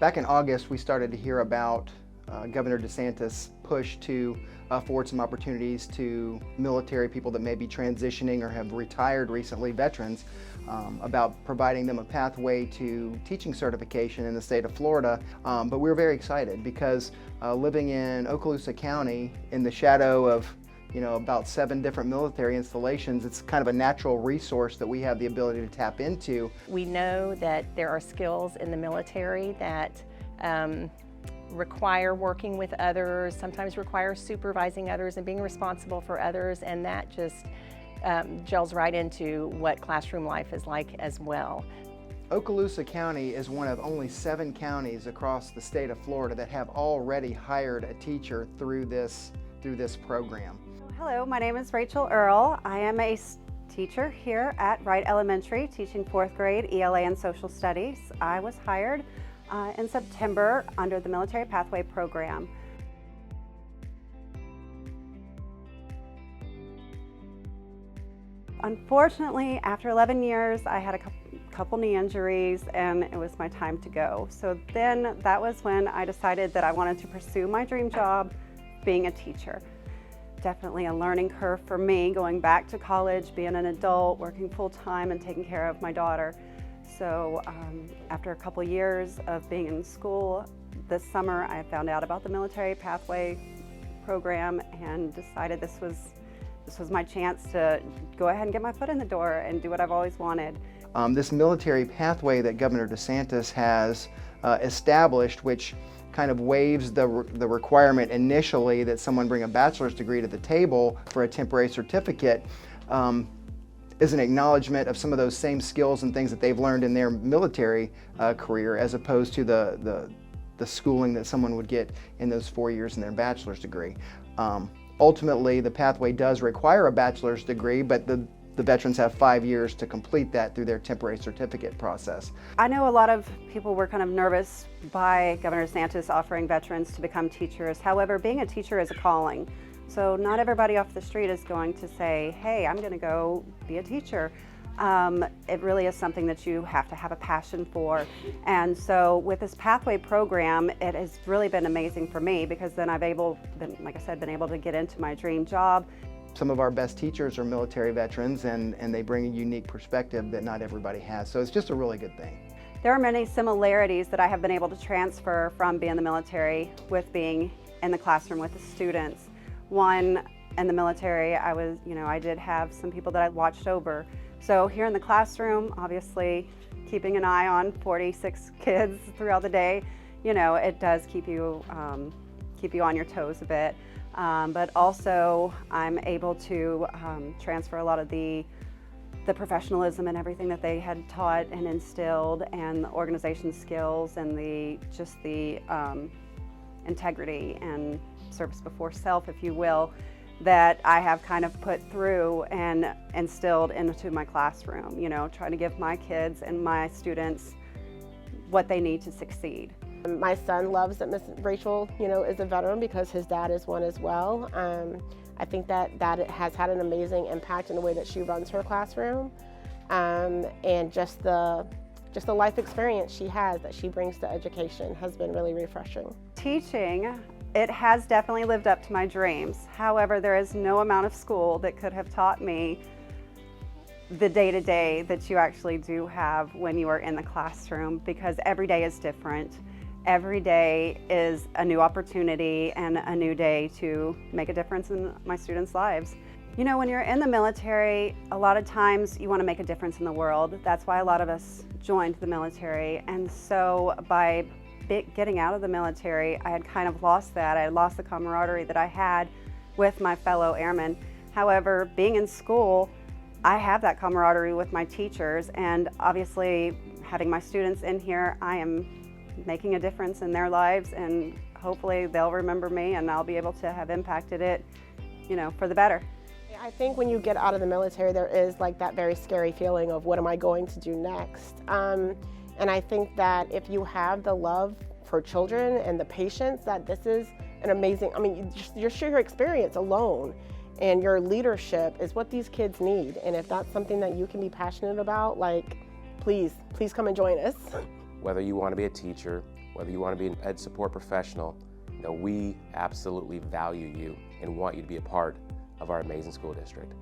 Back in August, we started to hear about Governor DeSantis' push to afford some opportunities to military people that may be transitioning or have retired recently, veterans, about providing them a pathway to teaching certification in the state of Florida. But we were very excited because living in Okaloosa County in the shadow of about 7 different military installations, it's kind of a natural resource that we have the ability to tap into. We know that there are skills in the military that require working with others, sometimes require supervising others and being responsible for others, and that just gels right into what classroom life is like as well. Okaloosa County is one of only 7 counties across the state of Florida that have already hired a teacher through this program. Hello, my name is Rachel Earl. I am a teacher here at Wright Elementary, teaching 4th grade ELA and Social Studies. I was hired in September under the Military Pathway Program. Unfortunately, after 11 years, I had a couple knee injuries and it was my time to go. So then that was when I decided that I wanted to pursue my dream job, being a teacher. Definitely a learning curve for me, going back to college, being an adult, working full-time and taking care of my daughter. So after a couple years of being in school, this summer I found out about the Military Pathway Program and decided this was my chance to go ahead and get my foot in the door and do what I've always wanted. This military pathway that Governor DeSantis has established, which kind of waives the requirement initially that someone bring a bachelor's degree to the table for a temporary certificate, is an acknowledgement of some of those same skills and things that they've learned in their military career, as opposed to the schooling that someone would get in those 4 years in their bachelor's degree. Ultimately, the pathway does require a bachelor's degree, but the veterans have 5 years to complete that through their temporary certificate process. I know a lot of people were kind of nervous by Governor DeSantis offering veterans to become teachers. However, being a teacher is a calling. So not everybody off the street is going to say, hey, I'm going to go be a teacher. It really is something that you have to have a passion for. And so with this pathway program, it has really been amazing for me because then I've like I said, been able to get into my dream job. Some of our best teachers are military veterans and they bring a unique perspective that not everybody has. So it's just a really good thing. There are many similarities that I have been able to transfer from being in the military with being in the classroom with the students. One, in the military, I did have some people that I watched over. So here in the classroom, obviously keeping an eye on 46 kids throughout the day, it does keep you on your toes a bit. But also I'm able to transfer a lot of the professionalism and everything that they had taught and instilled, and the organization skills and the integrity and service before self, if you will, that I have kind of put through and instilled into my classroom, trying to give my kids and my students what they need to succeed. My son loves that Miss Rachel, is a veteran because his dad is one as well. I think that it has had an amazing impact in the way that she runs her classroom, and just the life experience she has that she brings to education has been really refreshing. Teaching, it has definitely lived up to my dreams. However, there is no amount of school that could have taught me the day-to-day that you actually do have when you are in the classroom, because every day is different. Every day is a new opportunity and a new day to make a difference in my students' lives. When you're in the military, a lot of times you want to make a difference in the world. That's why a lot of us joined the military. And so by getting out of the military, I had kind of lost that. I had lost the camaraderie that I had with my fellow airmen. However, being in school, I have that camaraderie with my teachers, and obviously having my students in here, I am making a difference in their lives, and hopefully they'll remember me and I'll be able to have impacted it, for the better. I think when you get out of the military, there is like that very scary feeling of what am I going to do next? And I think that if you have the love for children and the patience, that this is an amazing, your sheer experience alone and your leadership is what these kids need. And if that's something that you can be passionate about, please come and join us. Whether you want to be a teacher, Whether you want to be an ed support professional, we absolutely value you and want you to be a part of our amazing school district.